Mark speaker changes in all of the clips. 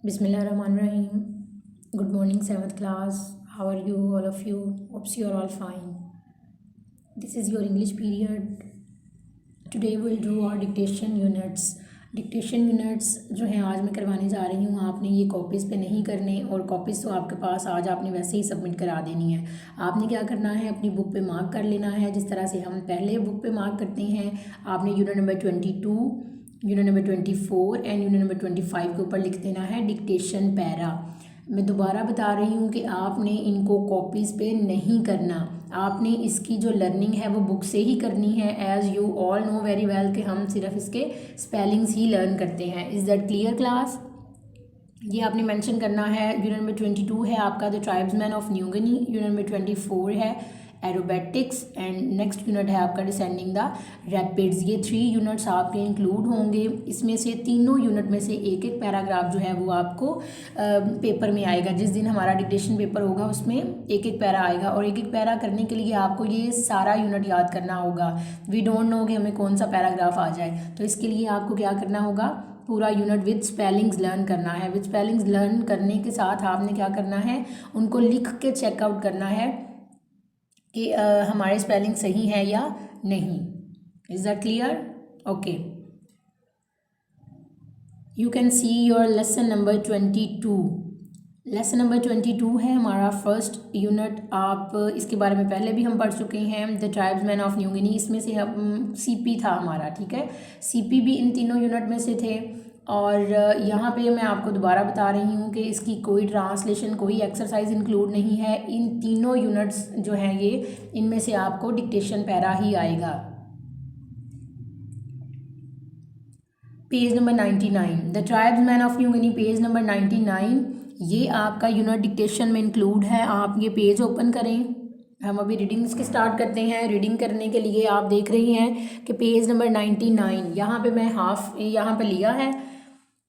Speaker 1: Bismillahirrahmanirrahim. Good morning, 7th class. How are you, all of you? Hopes you are all fine. This is your English period. Today we'll do our dictation units. Dictation units जो हैं आज मैं करवाने जा रही हूँ. आपने ये कॉपीज़ पे नहीं करने, और कॉपीज़ तो आपके पास आज आपने वैसे ही सबमिट करा देनी है. आपने क्या करना है, अपनी बुक पे मार्क कर लेना है जिस तरह से हम पहले बुक पे मार्क करते हैं. आपने unit number 22, unit number 24 and unit number 25 के ऊपर लिख देना है डिक्टेशन पैरा. मैं दोबारा बता रही हूँ कि आपने इनको कॉपीज़ पे नहीं करना. आपने इसकी जो लर्निंग है वो बुक से ही करनी है. As you all know very well कि हम सिर्फ इसके स्पेलिंग्स ही लर्न करते हैं. Is that clear class? ये आपने मेंशन करना है. यूनिट नंबर 22 है आपका the tribesman of New Guinea. Unit number 24 है एरोबेटिक्स एंड नेक्स्ट यूनिट है आपका डिसेंडिंग द रैपिड्स. ये 3 यूनिट्स आपके इंक्लूड होंगे. इसमें से तीनों यूनिट में से एक एक पैराग्राफ जो है वो आपको पेपर में आएगा. जिस दिन हमारा डिक्टेशन पेपर होगा उसमें एक एक पैरा आएगा, और एक एक पैरा करने के लिए आपको ये सारा यूनिट याद करना होगा. वी डोंट नो कि हमें कौन सा पैराग्राफ आ जाए, तो इसके लिए आपको क्या करना होगा, पूरा यूनिट विद स्पेलिंग्स लर्न करना है. विद स्पेलिंग्स लर्न करने के साथ आपने क्या करना है, उनको लिख के चेकआउट करना है कि हमारे स्पेलिंग सही है या नहीं. Is that clear? Okay. You can see your lesson number 22. Lesson number 22 है हमारा फर्स्ट यूनिट. आप इसके बारे में पहले भी हम पढ़ चुके हैं, द ट्राइब्समैन ऑफ न्यू गिनी. इसमें से हम सीपी था हमारा, ठीक है. सीपी भी इन तीनों यूनिट में से थे. और यहाँ पे मैं आपको दोबारा बता रही हूँ कि इसकी कोई ट्रांसलेशन, कोई एक्सरसाइज इंक्लूड नहीं है. इन तीनों यूनिट्स जो हैं ये, इनमें से आपको डिक्टेशन पैरा ही आएगा. Page number 99, the tribesman of New Guinea, page number 99. ये आपका यूनिट डिक्टेशन में इंक्लूड है. आप ये पेज ओपन करें. हम अभी रीडिंग्स के स्टार्ट करते हैं. रीडिंग करने के लिए आप देख रहे हैं कि पेज नंबर 99, यहाँ पे मैं हाफ यहाँ पे लिया है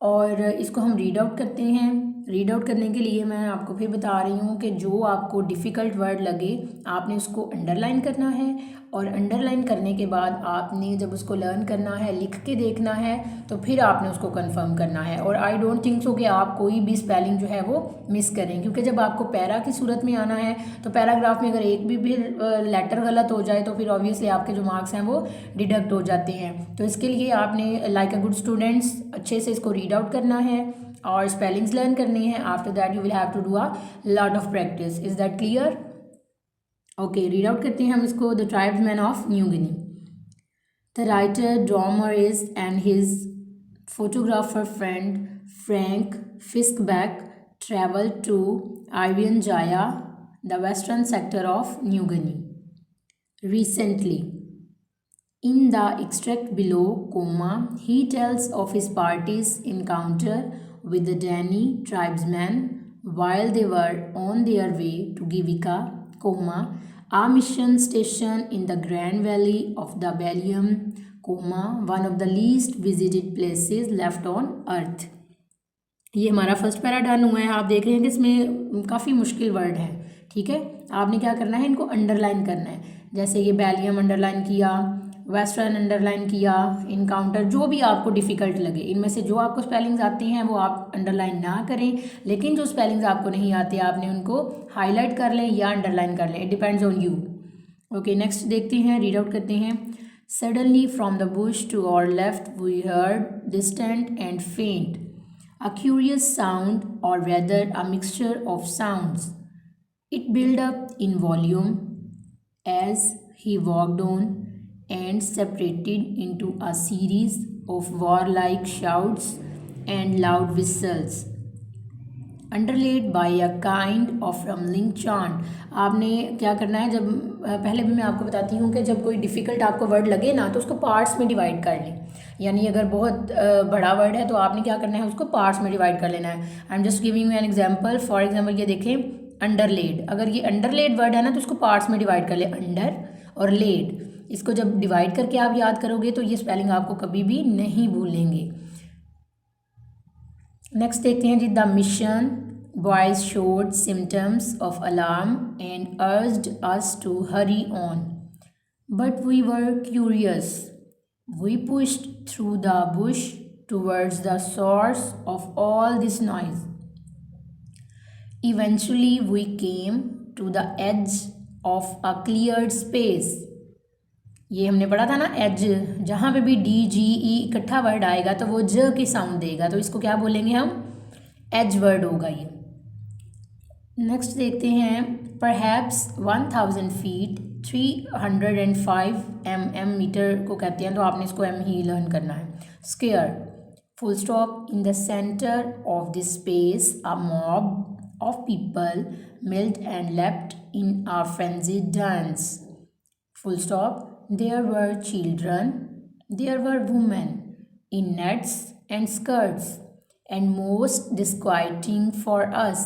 Speaker 1: और इसको हम रीड आउट करते हैं. रीड आउट करने के लिए मैं आपको फिर बता रही हूँ कि जो आपको डिफ़िकल्ट वर्ड लगे आपने उसको अंडरलाइन करना है, और अंडरलाइन करने के बाद आपने जब उसको लर्न करना है, लिख के देखना है, तो फिर आपने उसको कंफर्म करना है. और आई डोंट थिंक सो कि आप कोई भी स्पेलिंग जो है वो मिस करें, क्योंकि जब आपको पैरा की सूरत में आना है तो पैराग्राफ में अगर एक भी लेटर गलत हो जाए तो फिर ऑब्वियसली आपके जो मार्क्स हैं वो डिडक्ट हो जाते हैं. तो इसके लिए आपने लाइक अ गुड स्टूडेंट्स अच्छे से इसको रीड आउट करना है और स्पेलिंग्स लर्न करनी है. After that you will have to do a lot of practice. Is that clear? Okay, read out करते हैं हम इसको. The tribesman of New Guinea. The writer Domaris and his photographer friend Frank Fiskeback traveled to Irian Jaya, the western sector of New Guinea, recently. In the extract below, he tells of his party's encounter with the Dani tribesmen while they were on their way to Givika, a mission station in the Grand Valley of the Belgium, one of the least visited places left on earth. ये हमारा first para done हुआ है. आप देख रहे हैं कि इसमें काफ़ी मुश्किल वर्ड है, ठीक है. आपने क्या करना है, इनको अंडरलाइन करना है. जैसे ये बेलियम अंडरलाइन किया, वेस्टर्न अंडरलाइन किया, इनकाउंटर, जो भी आपको डिफ़िकल्ट लगे इनमें से जो आपको स्पेलिंग्स आती हैं वो आप अंडरलाइन ना करें. लेकिन जो स्पेलिंग्स आपको नहीं आती आपने उनको हाईलाइट कर लें या अंडरलाइन कर लें. It depends on you. Okay, next देखते हैं, रीड आउट करते हैं. Suddenly from the bush to our left we heard distant and faint a curious sound, or rather a mixture of sounds. It built up in volume as he walked on and separated into a series of warlike shouts and loud whistles, underlaid by a kind of rumbling chant. आपने क्या करना है, जब पहले भी मैं आपको बताती हूँ कि जब कोई डिफ़िकल्ट आपको वर्ड लगे ना तो उसको पार्ट्स में डिवाइड कर लें. यानी अगर बहुत बड़ा वर्ड है तो आपने क्या करना है, उसको पार्ट्स में डिवाइड कर लेना है. I am just giving you an example. For example ये देखें, अंडरलेड. अगर ये अंडरलेड वर्ड है ना तो उसको पार्ट्स में डिवाइड कर लें, अंडर और लेड. इसको जब डिवाइड करके आप याद करोगे तो ये स्पेलिंग आपको कभी भी नहीं भूलेंगे. नेक्स्ट देखते हैं जी. The mission boys showed symptoms of alarm and urged us to hurry on, but we were curious. We pushed through the bush towards the source of all this noise. Eventually we came to the edge of a cleared space. ये हमने पढ़ा था ना, as, जहाँ पे भी D G ई इकट्ठा word आएगा तो वो ज की साउंड देगा, तो इसको क्या बोलेंगे हम, एज वर्ड होगा ये। नेक्स्ट देखते हैं, परहैप्स 1000 फीट 305 mm मीटर को कहते हैं, तो आपने इसको एम ही लर्न करना है। Square, full stop, in the centre of this space a mob of people milled and left in a frenzied dance. Full stop, there were children, there were women in nets and skirts, and most disquieting for us,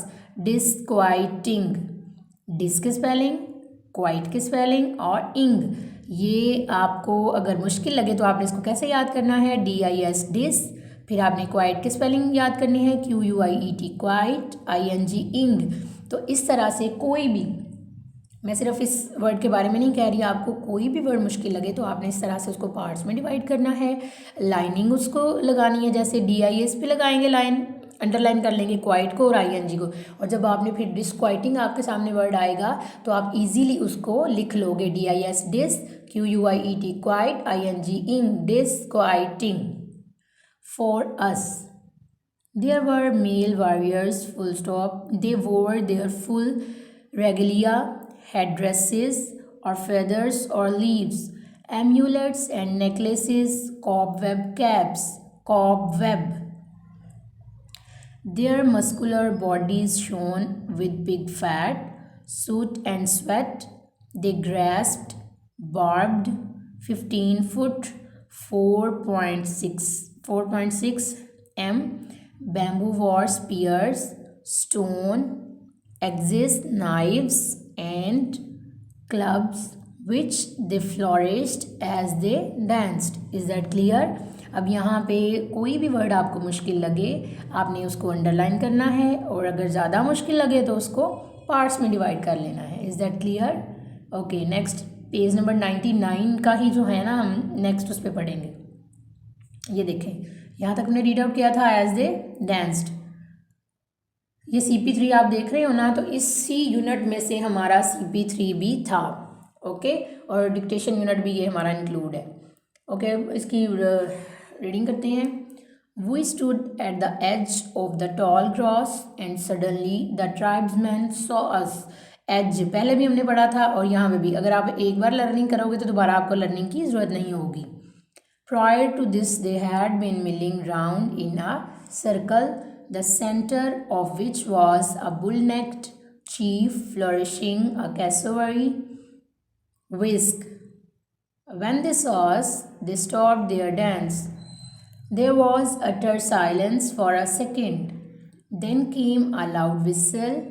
Speaker 1: disquieting, dis की spelling, quite की spelling और इंग, ये आपको अगर मुश्किल लगे तो आपने इसको कैसे याद करना है, DIS डिस, फिर आपने क्वाइट की स्पेलिंग याद करनी है, QUIET क्वाइट, ING इंग। तो इस तरह से कोई भी, मैं सिर्फ इस वर्ड के बारे में नहीं कह रही, आपको कोई भी वर्ड मुश्किल लगे तो आपने इस तरह से उसको पार्ट्स में डिवाइड करना है, लाइनिंग उसको लगानी है, जैसे DIS पे लगाएंगे लाइन, अंडरलाइन कर लेंगे क्वाइट को और ING को, और जब आपने फिर डिस्क्वाइटिंग आपके सामने वर्ड आएगा तो आप इजीली उसको लिख लोगे, DIS dis, QUIET quiet, ING ing, disquieting. For us, there were male warriors, full stop, they wore their full regalia, headdresses or feathers or leaves, amulets and necklaces, cobweb caps, cobweb. Their muscular bodies shone with big fat, soot and sweat. They grasped barbed 15-foot 4.6 m bamboo war spears, stone axes, knives and clubs which they flourished as they danced. Is that clear? अब यहाँ पे कोई भी word आपको मुश्किल लगे आपने उसको अंडरलाइन करना है, और अगर ज़्यादा मुश्किल लगे तो उसको पार्ट्स में डिवाइड कर लेना है। Is that clear? Okay, next page number 99 का ही जो है ना, हम नेक्स्ट उस पर पढ़ेंगे। ये देखें, यहाँ तक हमने रीड आउट किया था एज दे डांस्ड। ये CP3 आप देख रहे हो ना, तो इसी यूनिट में से हमारा CP3 भी था। ओके, और डिक्टेशन यूनिट भी ये हमारा इंक्लूड है। ओके, इसकी रीडिंग करते हैं। We stood at the edge of the tall grass and suddenly the tribesmen saw us. As पहले भी हमने पढ़ा था और यहाँ पे भी, अगर आप एक बार लर्निंग करोगे तो दोबारा आपको लर्निंग की ज़रूरत नहीं होगी। Prior to this they had been milling round in a circle, the center of which was a bull-necked chief flourishing a cassowary whisk. When they saw us, they stopped their dance. There was utter silence for a second. Then came a loud whistle.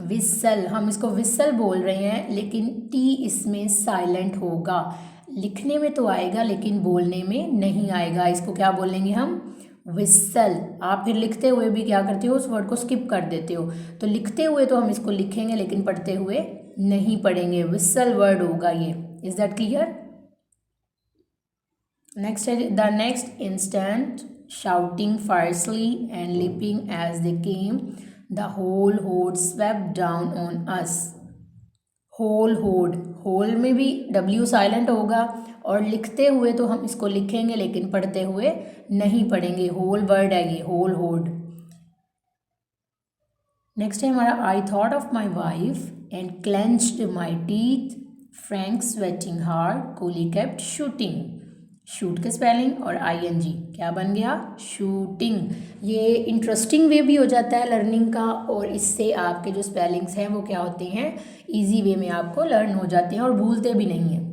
Speaker 1: Whistle, हम इसको whistle बोल रहे हैं, लेकिन T इसमें silent होगा। लिखने में तो आएगा लेकिन बोलने में नहीं आएगा। इसको क्या बोलेंगे हम, विसल। आप फिर लिखते हुए भी क्या करते हो, उस वर्ड को स्किप कर देते हो। तो लिखते हुए तो हम इसको लिखेंगे लेकिन पढ़ते हुए नहीं पढ़ेंगे, विसल वर्ड होगा ये। Is that clear? नेक्स्ट है, the next instant shouting fiercely and leaping as they came, the whole horde swept down on us. Whole horde, whole में भी W साइलेंट होगा, और लिखते हुए तो हम इसको लिखेंगे लेकिन पढ़ते हुए नहीं पढ़ेंगे। होल वर्ड है ये, होल होड। नेक्स्ट है हमारा, I thought of my wife and clenched my teeth, Frank sweating hard, coolie kept shooting. Shoot के स्पेलिंग और ING क्या बन गया, शूटिंग। ये इंटरेस्टिंग वे भी हो जाता है लर्निंग का, और इससे आपके जो स्पेलिंग्स हैं वो क्या होते हैं, इजी वे में आपको लर्न हो जाते हैं और भूलते भी नहीं हैं।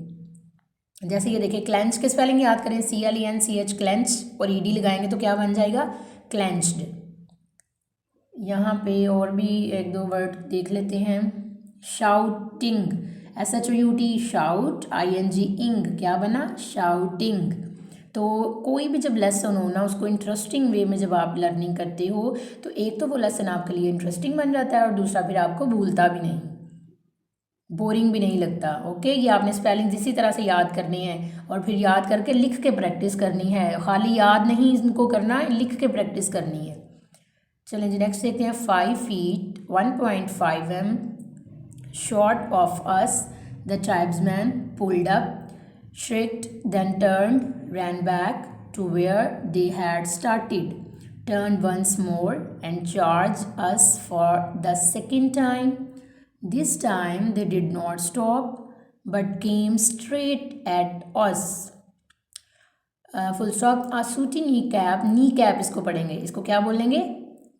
Speaker 1: जैसे ये देखिए, क्लेंच के स्पेलिंग याद करें, CLENCH क्लेंच, और ED लगाएंगे तो क्या बन जाएगा, क्लेंच्ड। यहाँ पे और भी एक दो वर्ड देख लेते हैं। शाउटिंग, SHOUT शाउट, ING इंग क्या बना, शाउटिंग। तो कोई भी जब लेसन हो ना, उसको इंटरेस्टिंग वे में जब आप लर्निंग करते हो तो एक तो वो लेसन आपके लिए इंटरेस्टिंग बन जाता है और दूसरा फिर आपको भूलता भी नहीं। बोरिंग भी नहीं लगता। ओके, ये आपने स्पेलिंग इसी तरह से याद करनी है और फिर याद करके लिख के प्रैक्टिस करनी है, खाली याद नहीं इनको करना, लिख के प्रैक्टिस करनी है। चलें जी नेक्स्ट देखते हैं। 5 feet 1.5 m short of us, the tribesman pulled up, shrieked, then turned, ran back to where they had started, turned once more and charged us for the second time. This time they did not stop but came straight at us. Full stop. आसूटी kneecap इसको पढ़ेंगे, इसको क्या बोलेंगे?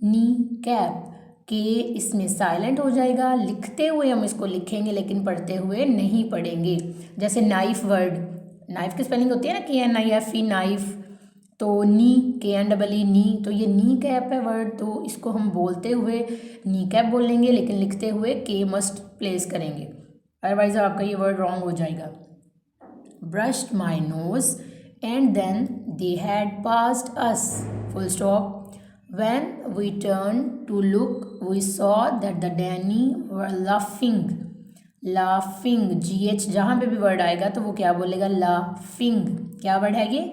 Speaker 1: Kneecap. K इसमें silent हो जाएगा, लिखते हुए हम इसको लिखेंगे लेकिन पढ़ते हुए नहीं पढ़ेंगे। जैसे नाइफ वर्ड, नाइफ की स्पेलिंग होती है ना KNIFE नाइफ, तो नी KNEE नी, तो ये नी कैप है वर्ड, तो इसको हम बोलते हुए नी कैप बोलेंगे लेकिन लिखते हुए के मस्ट प्लेस करेंगे, अदरवाइज आपका ये वर्ड रॉन्ग हो जाएगा। Brushed my nose and then they had passed us, full stop. When we turned to look, we saw that the Danny were laughing. GH जहाँ पे भी वर्ड आएगा तो वो क्या बोलेगा? laughing। क्या वर्ड है ये?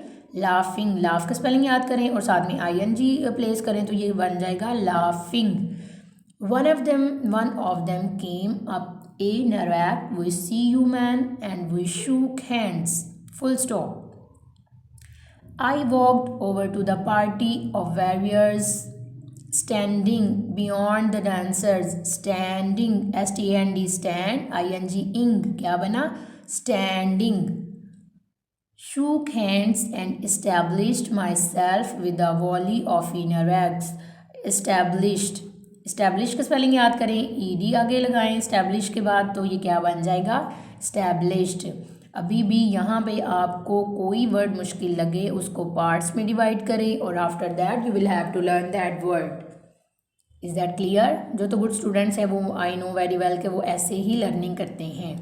Speaker 1: laughing। लाफ का स्पेलिंग याद करें और साथ में ING प्लेस करें तो ये बन जाएगा laughing। One of them came up a narrack, we see you man, and we shook hands, full stop. I walked over to the party of warriors standing beyond the dancers. Standing, STAND, stand, ING, क्या बना? Standing. Shook hands and established myself with a volley of inner acts. Established का spelling याद करें, ED आगे लगाएं establish के बाद, तो ये क्या बन जाएगा? established। अभी भी यहाँ पे आपको कोई वर्ड मुश्किल लगे उसको पार्ट्स में डिवाइड करें और after that you will have to learn that word. Is that clear? जो तो गुड स्टूडेंट्स हैं वो आई नो वेरी वेल के वो ऐसे ही लर्निंग करते हैं।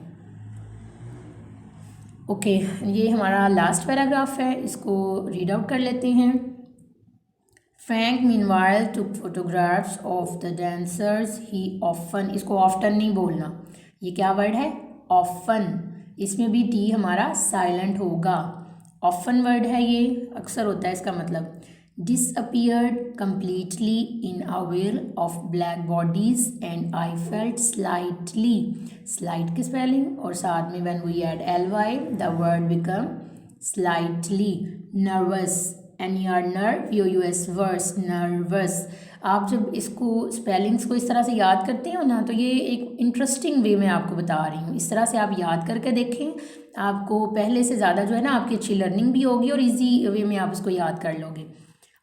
Speaker 1: ओके, ये हमारा लास्ट पैराग्राफ है, इसको रीड आउट कर लेते हैं। Frank meanwhile took photographs of the dancers. He often, इसको often नहीं बोलना, ये क्या वर्ड है? often। इसमें भी टी हमारा साइलेंट होगा। ऑफन वर्ड है ये, अक्सर होता है इसका मतलब। disappeared completely in a whirl of black bodies and I felt slightly, slight की स्पेलिंग और साथ में when we add ly the word become slightly nervous, NER vous, nervous. आप जब इसको स्पेलिंग्स को इस तरह से याद करते हो ना तो ये एक इंटरेस्टिंग वे में आपको बता रही हूँ, इस तरह से आप याद करके देखें, आपको पहले से ज़्यादा जो है ना आपकी अच्छी लर्निंग भी होगी और इजी वे में आप इसको याद कर लोगे।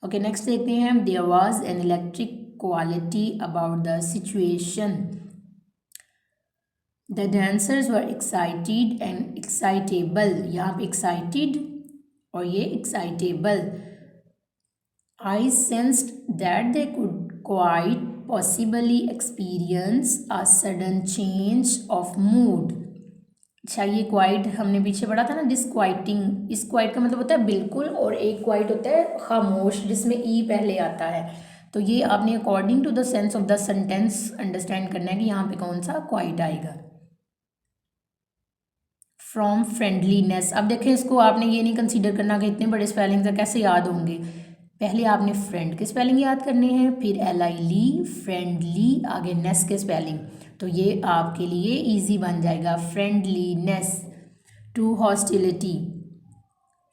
Speaker 1: ओके, नेक्स्ट देखते हैं। There was an electric quality about the situation, the dancers were excited and excitable, यहाँ पे एक्साइटेड और ये excitable. I sensed that they could quite possibly experience a sudden change of mood। अच्छा, ये quite हमने पीछे पढ़ा था ना, डिसक्वाइटिंग। इस क्वाइट का मतलब होता है बिल्कुल और एक क्वाइट होता है खामोश जिसमें ई पहले आता है। तो ये आपने according to the sense of the sentence understand करना है कि यहाँ पे कौन सा क्वाइट आएगा। फ्रॉम फ्रेंडलीनेस, अब देखें इसको आपने ये नहीं कंसीडर करना कि इतने बड़े स्पेलिंग का कैसे याद होंगे। पहले आपने फ्रेंड के स्पेलिंग याद करने हैं, फिर LI फ्रेंडली, आगे नेस के स्पेलिंग, तो ये आपके लिए इजी बन जाएगा। Friendliness to hostility,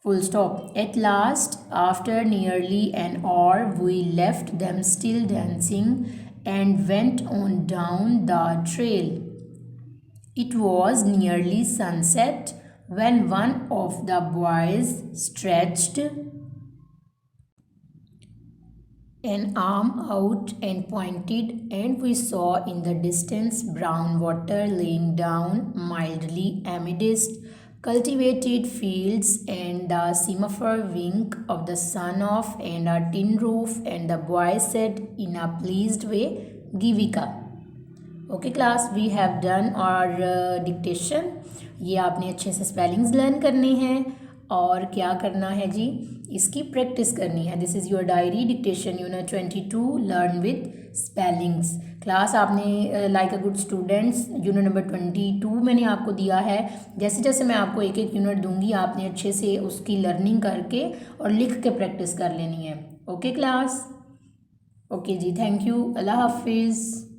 Speaker 1: full stop. At last after nearly an hour we left them still dancing and went on down the trail. It was nearly sunset when one of the boys stretched an arm out and pointed, and we saw in the distance brown water laying down mildly amidst cultivated fields and the semaphore wink of the sun off and a tin roof, and the boy said in a pleased way, Givika। Okay class, we have done our dictation. ये आपने अच्छे से spellings learn करने हैं और क्या करना है जी, इसकी प्रैक्टिस करनी है। This is your diary dictation unit 22 learn with spellings. Class आपने like a good students unit number 22 मैंने आपको दिया है। जैसे जैसे मैं आपको एक एक यूनिट दूंगी आपने अच्छे से उसकी लर्निंग करके और लिख के प्रैक्टिस कर लेनी है। ओके क्लास, ओके जी, थैंक यू, अल्लाह हाफिज़।